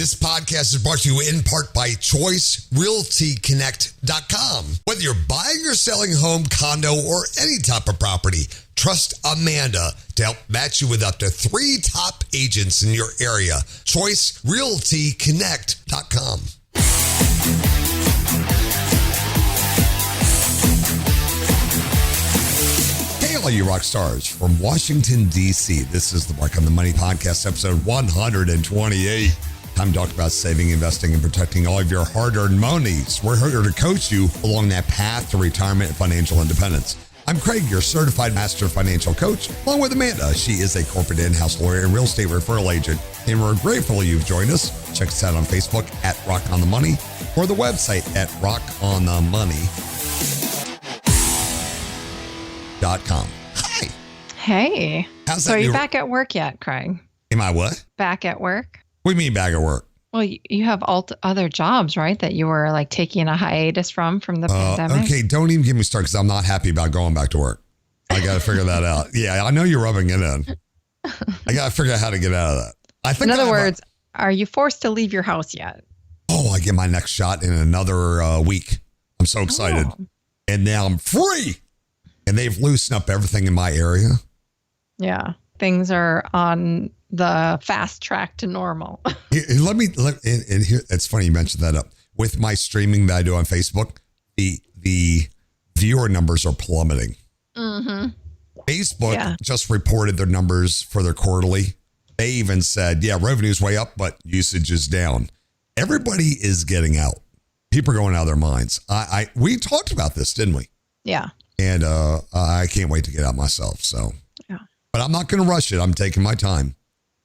This podcast is brought to you in part by ChoiceRealtyConnect.com. Whether you're buying or selling home, condo, or any type of property, trust Amanda to help match you with up to 3 top agents in your area. ChoiceRealtyConnect.com. Hey, all you rock stars from Washington, D.C. This is the Mark on the Money podcast, episode 128. Time to talk about saving, investing, and protecting all of your hard-earned monies. We're here to coach you along that path to retirement and financial independence. I'm Craig, your certified master financial coach, along with Amanda. She is a corporate in-house lawyer and real estate referral agent, and we're grateful you've joined us. Check us out on Facebook at Rock on the Money or the website at rockonthemoney.com. Hi. Hey. How's so that? are you back at work yet, Craig? Am I what? Back at work? What do you mean back at work? Well, you have other jobs, right? That you were like taking a hiatus from the pandemic. Okay, don't even get me started because I'm not happy about going back to work. I got to figure that out. Yeah, I know you're rubbing it in. I got to figure out how to get out of that. I think. In other words, are you forced to leave your house yet? Oh, I get my next shot in another week. I'm so excited. Oh. And now I'm free. And they've loosened up everything in my area. Yeah, things are on the fast track to normal. And here, it's funny you mentioned that up. With my streaming that I do on Facebook, the viewer numbers are plummeting. Mm-hmm. Facebook just reported their numbers for their quarterly. They even said, revenue's way up, but usage is down. Everybody is getting out. People are going out of their minds. We talked about this, didn't we? Yeah. And I can't wait to get out myself. So, but I'm not going to rush it. I'm taking my time.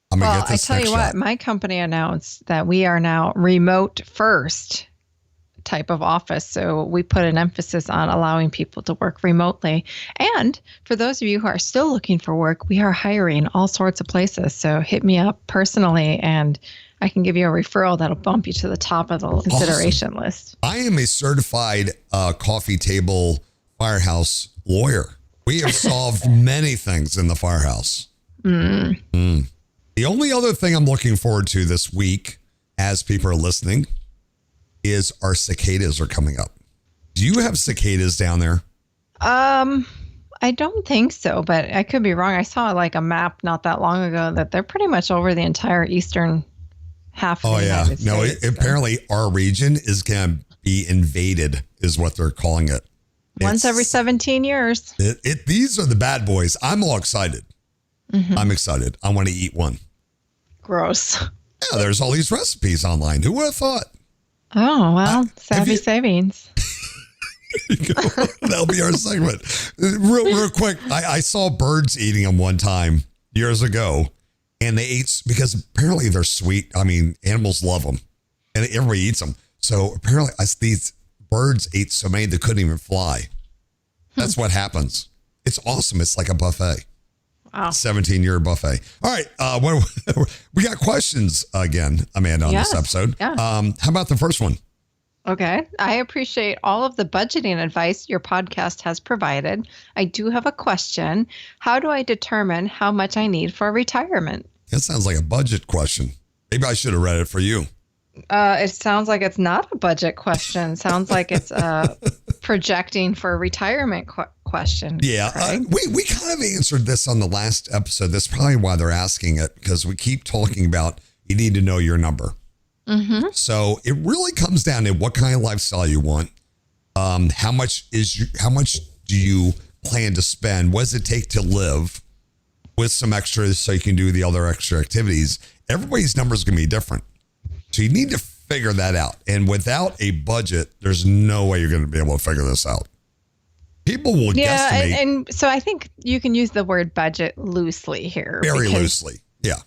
I'm going to get this I tell you what, my company announced that we are now remote first type of office. So we put an emphasis on allowing people to work remotely. And for those of you who are still looking for work, we are hiring all sorts of places. So hit me up personally and I can give you a referral that'll bump you to the top of the consideration list. I am a certified coffee table firehouse lawyer. We have solved many things in the firehouse. The only other thing I'm looking forward to this week, as people are listening, is our cicadas are coming up. Do you have cicadas down there? I don't think so, but I could be wrong. I saw like a map not that long ago that they're pretty much over the entire eastern half of the United States. Apparently our region is going to be invaded, is what they're calling it. Once every 17 years. These are the bad boys. I'm all excited. Mm-hmm. I'm excited. I want to eat one. Gross. Yeah, there's all these recipes online. Who would have thought? Oh, well, savvy savings. That'll be our segment. Real quick, I saw birds eating them one time years ago, and they ate, because apparently they're sweet. I mean, animals love them, and everybody eats them. So apparently these birds ate so many they couldn't even fly. That's what happens. It's awesome. It's like a buffet. Wow. 17-year buffet. All right. We got questions again, Amanda, on this episode. Yeah. How about the first one? Okay. I appreciate all of the budgeting advice your podcast has provided. I do have a question. How do I determine how much I need for retirement? That sounds like a budget question. Maybe I should have read it for you. It sounds like it's not a budget question. Sounds like it's projecting for a retirement question. Yeah, we kind of answered this on the last episode. That's probably why they're asking it, because we keep talking about you need to know your number. Mm-hmm. So it really comes down to what kind of lifestyle you want. How much do you plan to spend? What does it take to live with some extras so you can do the other extra activities? Everybody's number is going to be different. So you need to figure that out. And without a budget, there's no way you're going to be able to figure this out. People will guesstimate. Yeah, and so I think you can use the word budget loosely here. Very loosely, yeah.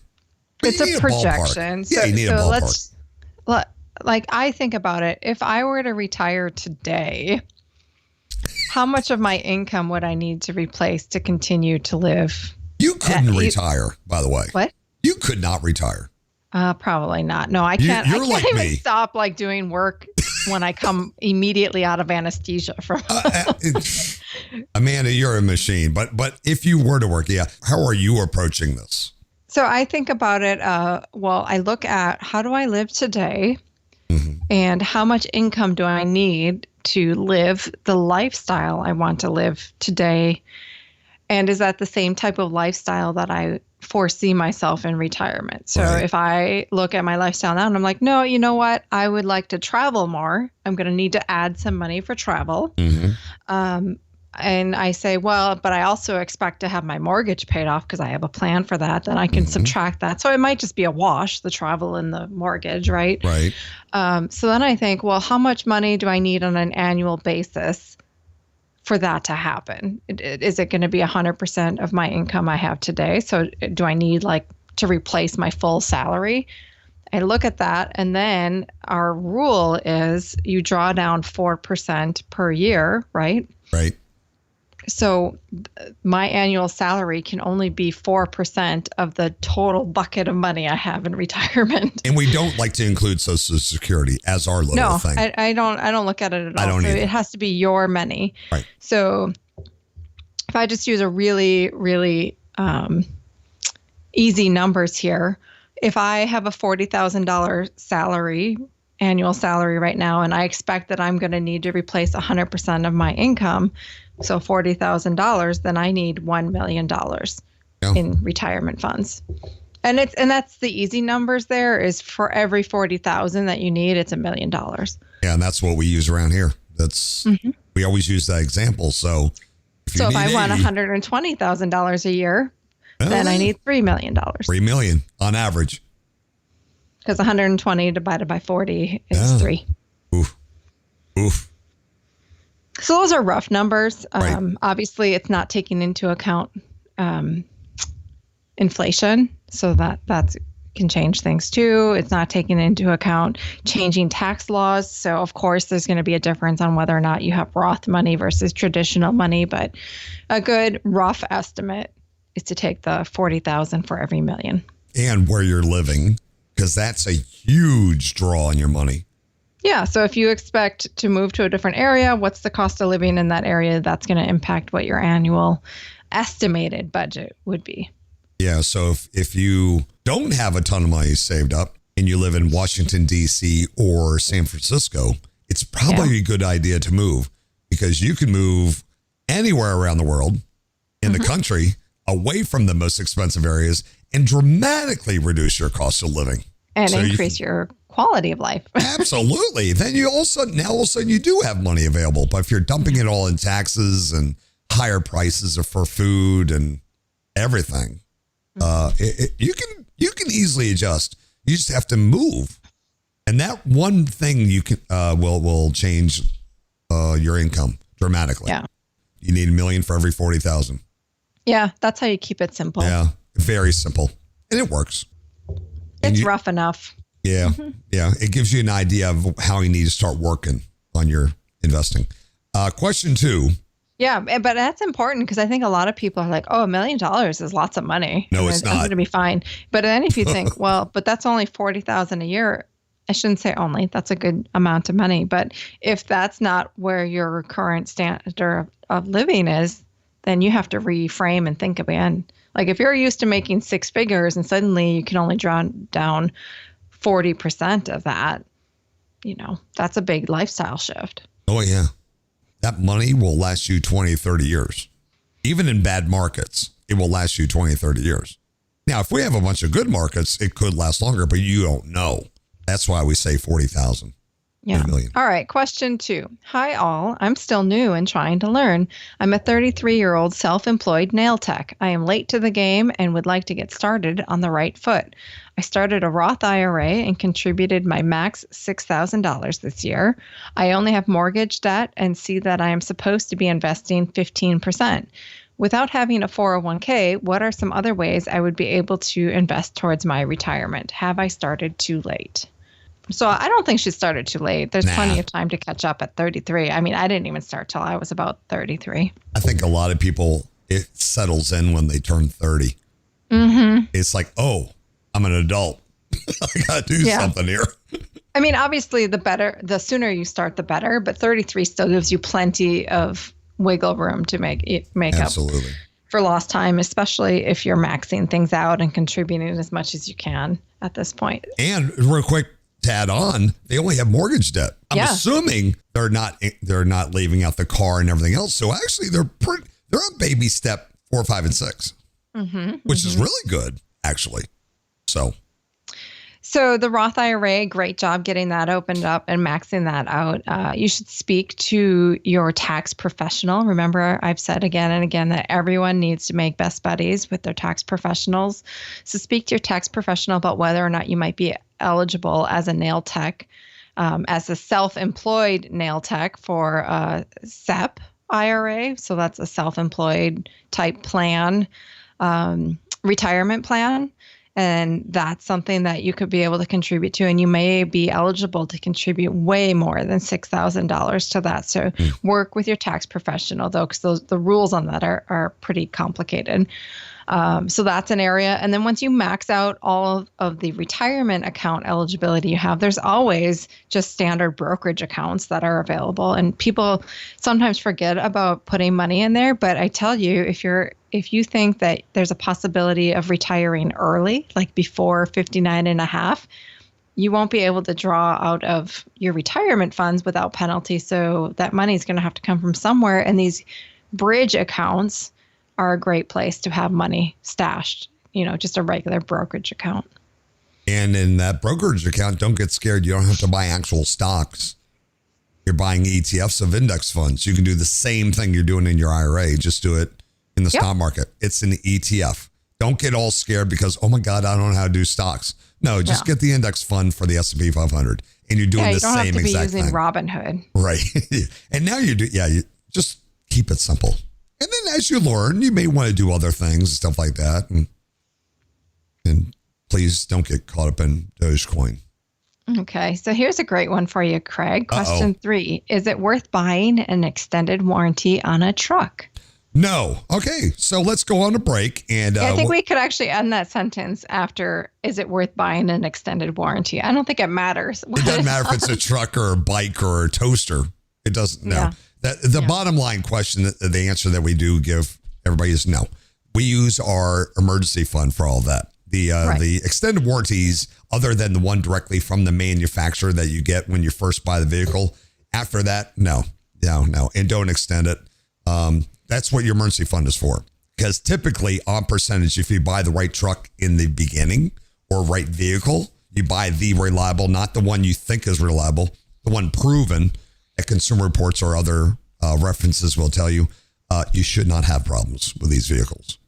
But it's a projection. Yeah, you need a ballpark. Like I think about it, if I were to retire today, how much of my income would I need to replace to continue to live? You couldn't retire, by the way. What? You could not retire. Probably not. No, I can't. I can't like even me. stop doing work when I come immediately out of anesthesia from. Amanda, you're a machine. But if you were to work, how are you approaching this? So I think about it, well, I look at how do I live today and how much income do I need to live the lifestyle I want to live today? And is that the same type of lifestyle that I foresee myself in retirement? So if I look at my lifestyle now and I'm like, no, you know what? I would like to travel more. I'm going to need to add some money for travel. And I say, well, but I also expect to have my mortgage paid off because I have a plan for that. Then I can subtract that. So it might just be a wash, the travel and the mortgage, right? Right. So then I think, well, how much money do I need on an annual basis for that to happen? Is it going to be 100% of my income I have today? So do I need like to replace my full salary? I look at that, and then our rule is you draw down 4% per year, right? Right. So my annual salary can only be 4% of the total bucket of money I have in retirement. And we don't like to include Social Security as our little thing. I don't look at it at all. I don't either. It has to be your money. Right. So if I just use a really, really easy numbers here, if I have a $40,000 salary, annual salary right now, and I expect that I'm going to need to replace 100% of my income, so $40,000, then I need $1 million in retirement funds. And that's the easy numbers there is for every 40,000 that you need, it's $1 million. Yeah, and that's what we use around here. That's we always use that example. So if I want $120,000 a year, then I need $3 million. $3 million on average. Because 120 divided by 40 is 3. Oof. So those are rough numbers. Right. Obviously, it's not taking into account inflation, so that can change things too. It's not taking into account changing tax laws. So of course, there's going to be a difference on whether or not you have Roth money versus traditional money. But a good rough estimate is to take the 40,000 for every million. And where you're living, because that's a huge draw on your money. Yeah. So if you expect to move to a different area, what's the cost of living in that area? That's going to impact what your annual estimated budget would be. Yeah. So if you don't have a ton of money saved up and you live in Washington, D.C. or San Francisco, it's probably a good idea to move because you can move anywhere around the world in the country away from the most expensive areas and dramatically reduce your cost of living. And increase your quality of life. Absolutely. Then all of a sudden you do have money available. But if you're dumping it all in taxes and higher prices for food and everything, you can easily adjust. You just have to move. And that one thing you can will change your income dramatically. Yeah. You need $1 million for every 40,000. Yeah, that's how you keep it simple. Yeah, very simple. And it works. It's rough enough. Yeah. Yeah. It gives you an idea of how you need to start working on your investing. Question 2. Yeah. But that's important because I think a lot of people are like, oh, $1 million is lots of money. No, it's not. I'm going to be fine. But then if you think, well, but that's only $40,000 a year. I shouldn't say only. That's a good amount of money. But if that's not where your current standard of living is, then you have to reframe and think again. Like if you're used to making 6 figures and suddenly you can only draw down 40% of that, that's a big lifestyle shift. Oh, yeah. That money will last you 20, 30 years. Even in bad markets, it will last you 20, 30 years. Now, if we have a bunch of good markets, it could last longer, but you don't know. That's why we say 40,000. Yeah. All right. Question 2. Hi, all. I'm still new and trying to learn. I'm a 33-year-old self-employed nail tech. I am late to the game and would like to get started on the right foot. I started a Roth IRA and contributed my max $6,000 this year. I only have mortgage debt and see that I am supposed to be investing 15%. Without having a 401k, what are some other ways I would be able to invest towards my retirement? Have I started too late? So I don't think she started too late. There's plenty of time to catch up at 33. I mean, I didn't even start till I was about 33. I think a lot of people, it settles in when they turn 30. It's like, oh, I'm an adult. I got to do something here. I mean, obviously, the sooner you start, the better. But 33 still gives you plenty of wiggle room to make Absolutely. for lost time, especially if you're maxing things out and contributing as much as you can at this point. And real quick to add on, they only have mortgage debt. I'm assuming they're not leaving out the car and everything else. So actually they're on baby step 4, 5, and 6, which is really good, actually. So the Roth IRA, great job getting that opened up and maxing that out. You should speak to your tax professional. Remember, I've said again and again that everyone needs to make best buddies with their tax professionals. So speak to your tax professional about whether or not you might be eligible as a nail tech, as a self-employed nail tech for a SEP IRA. So that's a self-employed type plan, retirement plan. And that's something that you could be able to contribute to. And you may be eligible to contribute way more than $6,000 to that. So work with your tax professional, though, because the rules on that are pretty complicated. So that's an area. And then once you max out all of the retirement account eligibility you have, there's always just standard brokerage accounts that are available. And people sometimes forget about putting money in there. But I tell you, if you think that there's a possibility of retiring early, like before 59 and a half, you won't be able to draw out of your retirement funds without penalty. So that money is going to have to come from somewhere. And these bridge accounts are a great place to have money stashed, just a regular brokerage account. And in that brokerage account, don't get scared. You don't have to buy actual stocks. You're buying ETFs of index funds. You can do the same thing you're doing in your IRA. Just do it in the stock market. It's an ETF. Don't get all scared because, oh my God, I don't know how to do stocks. No, just get the index fund for the S&P 500 and you're doing the same exact thing. You don't have to be using Robinhood. Right. And now you just keep it simple. And then as you learn, you may want to do other things and stuff like that. And please don't get caught up in Dogecoin. Okay. So here's a great one for you, Craig. Question 3. Is it worth buying an extended warranty on a truck? No. Okay. So let's go on a break. And I think we could actually end that sentence after, is it worth buying an extended warranty? I don't think it matters. It doesn't matter if it's a truck or a bike or a toaster. It doesn't. No. Yeah. The bottom line question, the answer that we do give everybody is no. We use our emergency fund for all that. The extended warranties, other than the one directly from the manufacturer that you get when you first buy the vehicle, after that, no. And don't extend it. That's what your emergency fund is for. Because typically on percentage, if you buy the right truck in the beginning or right vehicle, you buy the reliable, not the one you think is reliable, the one proven. Consumer Reports or other references will tell you you should not have problems with these vehicles.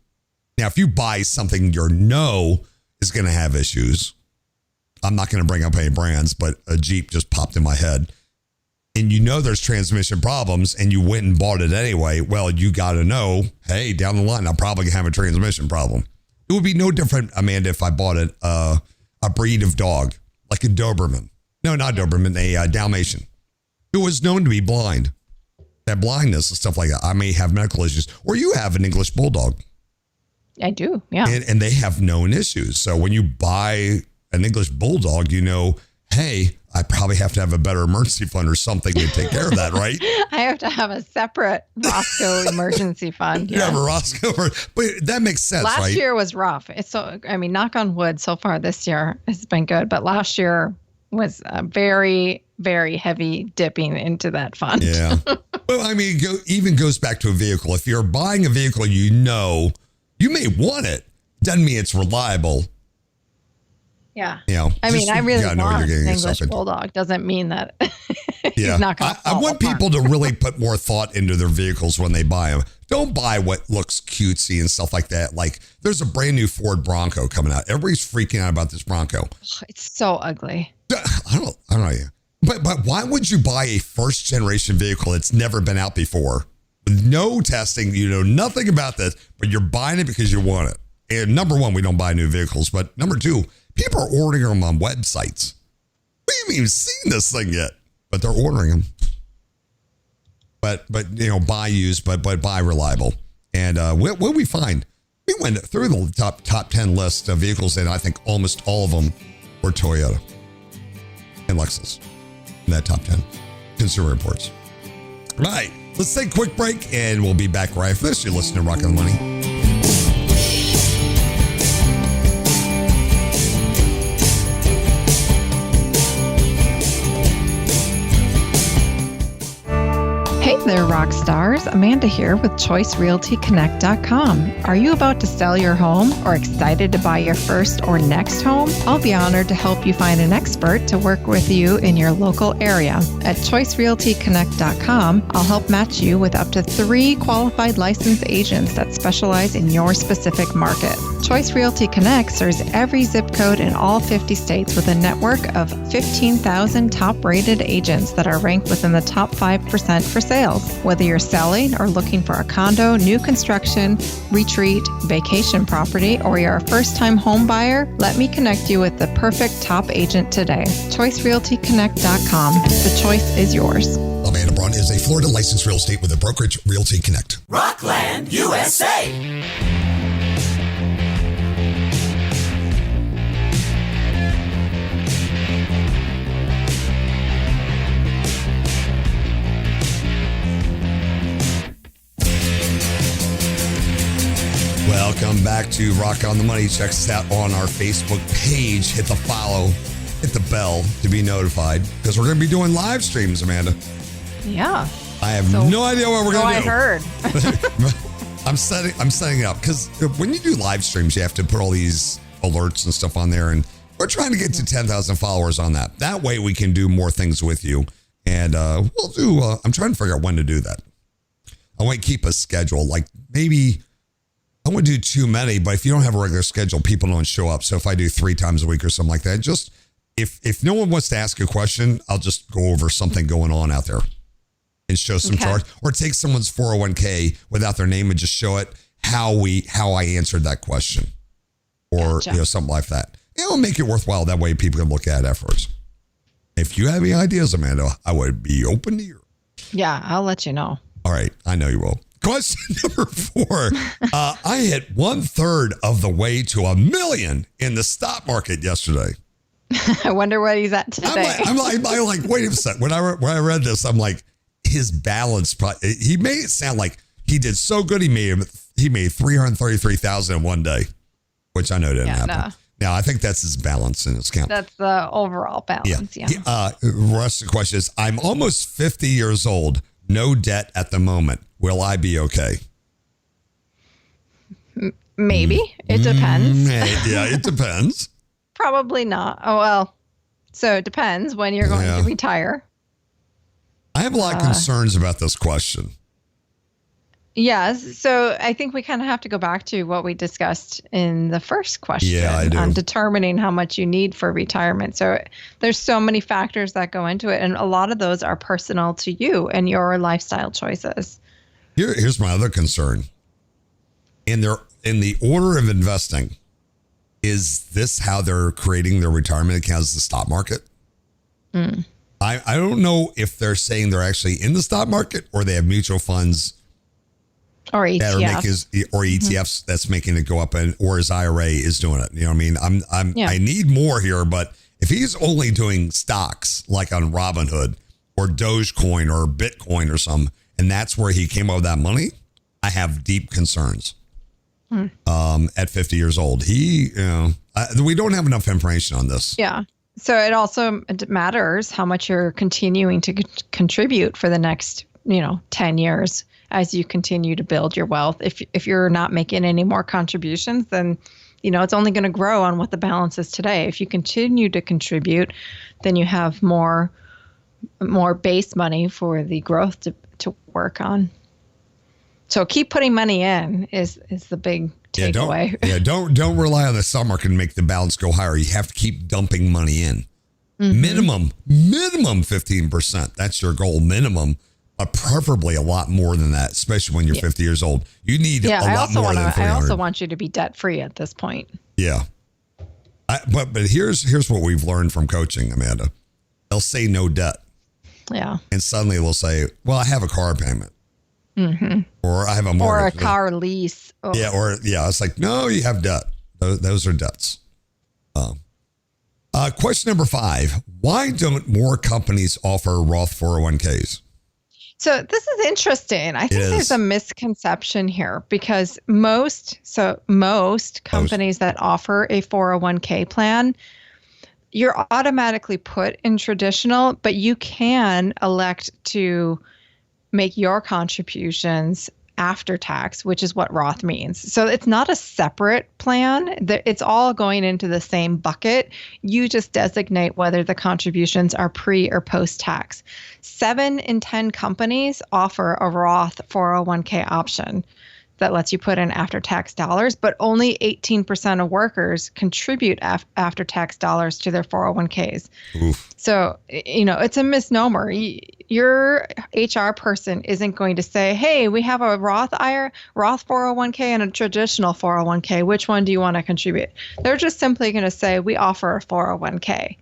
Now, if you buy something you know is going to have issues, I'm not going to bring up any brands, but a Jeep just popped in my head, and there's transmission problems, and you went and bought it anyway, well, you got to know, hey, down the line, I'm probably going to have a transmission problem. It would be no different, Amanda, if I bought a breed of dog, like a Doberman. No, not Doberman, a Dalmatian. Who was known to be blind, that blindness and stuff like that. I may have medical issues, or you have an English bulldog. I do, yeah. And they have known issues. So when you buy an English bulldog, hey, I probably have to have a better emergency fund or something to take care of that, right? I have to have a separate Roscoe emergency fund. Yeah, a Roscoe, but that makes sense, right? Last year was rough. Knock on wood, so far this year has been good, but last year was very, very heavy dipping into that fund. Yeah. Well, even goes back to a vehicle. If you're buying a vehicle, you may want it. Doesn't mean it's reliable. Yeah. I really want an English bulldog. Doesn't mean that he's not going to I want people to really put more thought into their vehicles when they buy them. Don't buy what looks cutesy and stuff like that. Like there's a brand new Ford Bronco coming out. Everybody's freaking out about this Bronco. It's so ugly. I don't know. But why would you buy a first generation vehicle that's never been out before? With no testing, nothing about this, but you're buying it because you want it. And number one, we don't buy new vehicles. But number two, people are ordering them on websites. We haven't even seen this thing yet, but they're ordering them. But buy used, but buy reliable. And what we find, we went through the top 10 list of vehicles, and I think almost all of them were Toyota and Lexus in that top 10 Consumer Reports. Right. Let's take a quick break, and we'll be back right after this. You're listening to Rock on the Money. there, rock stars. Amanda here with ChoiceRealtyConnect.com. Are you about to sell your home or excited to buy your first or next home? I'll be honored to help you find an expert to work with you in your local area. At ChoiceRealtyConnect.com, I'll help match you with up to 3 qualified licensed agents that specialize in your specific market. Choice Realty Connect serves every zip code in all 50 states with a network of 15,000 top-rated agents that are ranked within the top 5% for sales. Whether you're selling or looking for a condo, new construction, retreat, vacation property, or you're a first-time home buyer, let me connect you with the perfect top agent today. ChoiceRealtyConnect.com. The choice is yours. Amanda Braun is a Florida licensed real estate with a brokerage, Realty Connect. Rockland, USA. Welcome back to Rock on the Money. Check us out on our Facebook page. Hit the follow, hit the bell to be notified because we're going to be doing live streams, Amanda. Yeah. I have no idea what we're going to do. I heard. I'm setting it up because when you do live streams, you have to put all these alerts and stuff on there, and we're trying to get to 10,000 followers on that. That way, we can do more things with you, and we'll do. I'm trying to figure out when to do that. I want to keep a schedule, like maybe. I wouldn't do too many, but if you don't have a regular schedule, people don't show up. So if I do 3 times a week or something like that, just if no one wants to ask a question, I'll just go over something going on out there and show some charts, or take someone's 401k without their name and just show it how I answered that question, or something like that. It'll make it worthwhile. That way people can look at it afterwards. If you have any ideas, Amanda, I would be open to hear. Yeah, I'll let you know. All right, I know you will. Question number 4. I hit 1/3 of the way to $1 million in the stock market yesterday. I wonder what he's at today. I'm like, wait a second. When I read this, I'm like, his balance. He made it sound like he did so good. He made $333,000 in one day, which I know didn't happen. No. Now I think that's his balance in his account. That's the overall balance. Yeah. The rest of the question is: I'm almost 50 years old. No debt at the moment. Will I be okay? Maybe. It depends. Yeah, it depends. Probably not. Oh, well. So it depends when you're going to retire. I have a lot of concerns about this question. Yes. So I think we kind of have to go back to what we discussed in the first question on determining how much you need for retirement. So there's so many factors that go into it, and a lot of those are personal to you and your lifestyle choices. Here's my other concern. In the order of investing, is this how they're creating their retirement accounts, the stock market? I don't know if they're saying they're actually in the stock market or they have mutual funds or ETFs. Or ETFs that's making it go up, or his IRA is doing it. You know what I mean? I need more here, but if he's only doing stocks like on Robinhood or Dogecoin or Bitcoin or something, and that's where he came up with that money, I have deep concerns. At 50 years old, we don't have enough information on this. Yeah. So it also matters how much you're continuing to contribute for the next, 10 years as you continue to build your wealth. If you're not making any more contributions, then, it's only going to grow on what the balance is today. If you continue to contribute, then you have more base money for the growth to work on. So keep putting money in is the big takeaway. Don't rely on the stock market to make the balance go higher. You have to keep dumping money in. Minimum 15%. That's your goal, minimum. But preferably a lot more than that, especially when you're 50 years old. You need a lot more than 300. I also want you to be debt free at this point. Yeah. But here's what we've learned from coaching, Amanda. They'll say no debt. Yeah. And suddenly they'll say, well, I have a car payment. Or I have a mortgage. Or a car lease. Oh. Yeah. It's like, no, you have debt. Those are debts. Question number 5. Why don't more companies offer Roth 401ks? So this is interesting. I think there's a misconception here because most companies that offer a 401k plan, you're automatically put in traditional, but you can elect to make your contributions after tax, which is what Roth means. So it's not a separate plan. It's all going into the same bucket. You just designate whether the contributions are pre or post tax. 7 in 10 companies offer a Roth 401k option that lets you put in after-tax dollars, but only 18% of workers contribute after-tax dollars to their 401ks. Oof. So, it's a misnomer. Your HR person isn't going to say, hey, we have a Roth 401k and a traditional 401k. Which one do you want to contribute? They're just simply going to say, we offer a 401k.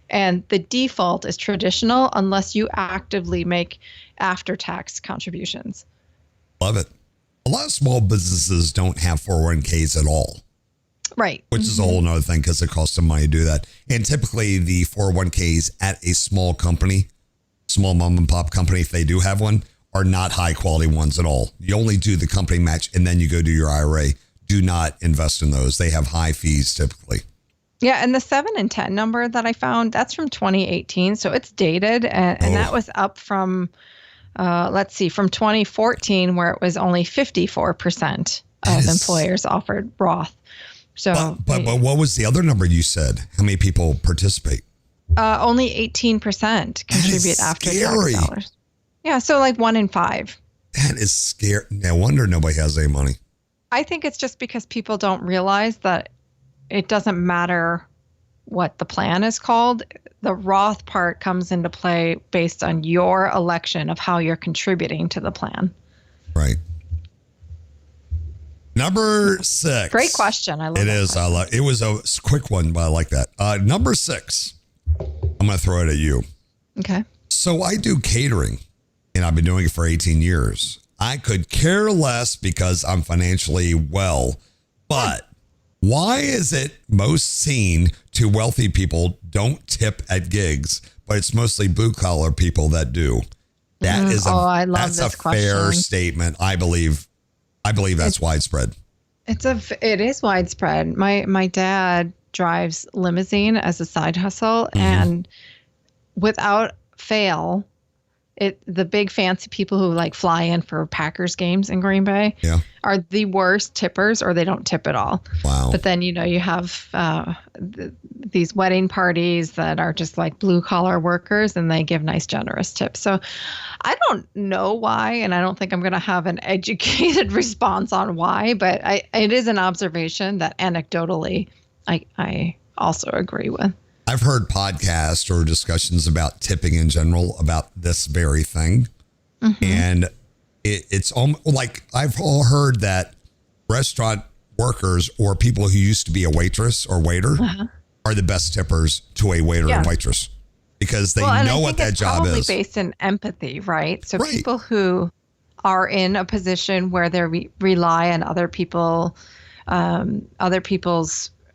And the default is traditional unless you actively make after-tax contributions. Love it. A lot of small businesses don't have 401ks at all. Right. Which is a whole nother thing because it costs them money to do that. And typically the 401ks at a small company, small mom and pop company, if they do have one, are not high quality ones at all. You only do the company match and then you go do your IRA. Do not invest in those. They have high fees typically. Yeah. And the 7 in 10 number that I found, that's from 2018. So it's dated. And that was up from, from 2014, where it was only 54% of employers offered Roth. So, but what was the other number you said? How many people participate? Only 18% contribute after tax dollars. Yeah, so like 1 in 5. That is scary. No wonder nobody has any money. I think it's just because people don't realize that it doesn't matter what the plan is called. The Roth part comes into play based on your election of how you're contributing to the plan. Right. Number 6. Great question. I love it. It is. I like. It was a quick one, but I like that. Number 6. I'm going to throw it at you. Okay. So I do catering, and I've been doing it for 18 years. I could care less because I'm financially well, but why is it most seen to wealthy people don't tip at gigs, but it's mostly blue collar people that do? That is I love that's this a question. fair statement. I believe that's widespread. It is widespread. My dad drives limousine as a side hustle, and without fail, the big fancy people who like fly in for Packers games in Green Bay are the worst tippers, or they don't tip at all. Wow. But then, you have these wedding parties that are just like blue collar workers, and they give nice, generous tips. So I don't know why, and I don't think I'm going to have an educated response on why, but it is an observation that anecdotally I also agree with. I've heard podcasts or discussions about tipping in general about this very thing. And it's like I've heard that restaurant workers or people who used to be a waitress or waiter are the best tippers to a waiter and waitress because they know what that job is. Probably based in empathy, right? So people who are in a position where they rely on other people's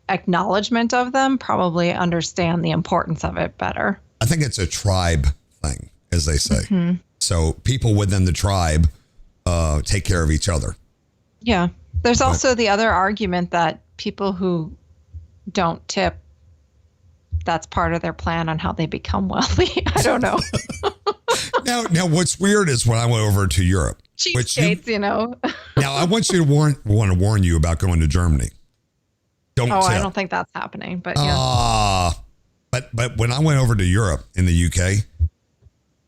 acknowledgement of them probably understand the importance of it better. I think it's a tribe thing, as they say. So people within the tribe take care of each other. Yeah. There's also the other argument that people who don't tip, that's part of their plan on how they become wealthy. I don't know. Now, what's weird is when I went over to Europe. Cheapskates, Now, I want you to warn you about going to Germany. Don't tip. I don't think that's happening, but yeah. But when I went over to Europe in the UK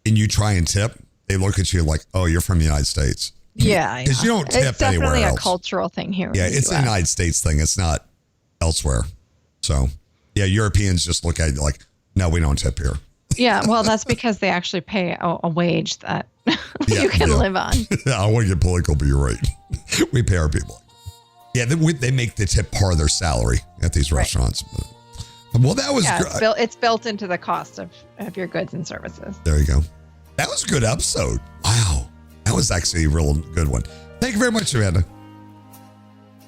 and you try and tip, they look at you like, oh, you're from the United States. Yeah. Because you don't tip anywhere else. It's definitely a cultural thing here. Yeah, it's a United States thing. It's not elsewhere. So, yeah, Europeans just look at you like, no, we don't tip here. Yeah, well, that's because they actually pay a wage that you can live on. I want to get political, but you're right. We pay our people. Yeah, they make the tip part of their salary at these restaurants. Well, that was good. It's built into the cost of your goods and services. There you go. That was a good episode. Wow. That was actually a real good one. Thank you very much, Amanda.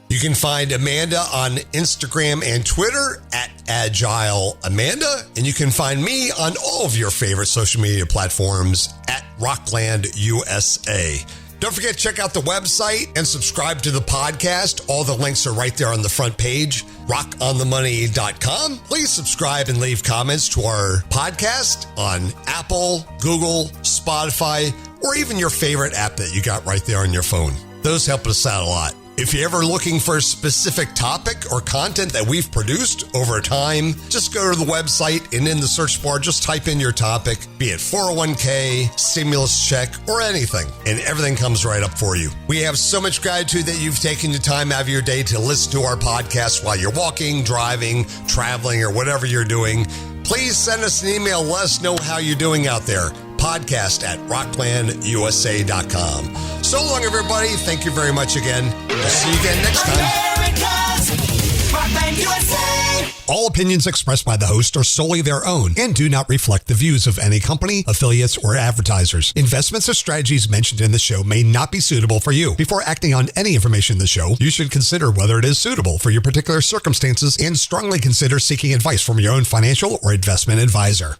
You can find Amanda on Instagram and Twitter at Agile Amanda. And you can find me on all of your favorite social media platforms at Rockland USA. Don't forget to check out the website and subscribe to the podcast. All the links are right there on the front page, rockonthemoney.com. Please subscribe and leave comments to our podcast on Apple, Google, Spotify, or even your favorite app that you got right there on your phone. Those help us out a lot. If you're ever looking for a specific topic or content that we've produced over time, just go to the website and in the search bar, just type in your topic, be it 401k, stimulus check, or anything, and everything comes right up for you. We have so much gratitude that you've taken the time out of your day to listen to our podcast while you're walking, driving, traveling, or whatever you're doing. Please send us an email. Let us know how you're doing out there. podcast@rocklandusa.com. So long, everybody. Thank you very much again. We'll see you again next time. America's Rockland, USA. All opinions expressed by the host are solely their own and do not reflect the views of any company, affiliates, or advertisers. Investments or strategies mentioned in the show may not be suitable for you. Before acting on any information in the show, you should consider whether it is suitable for your particular circumstances and strongly consider seeking advice from your own financial or investment advisor.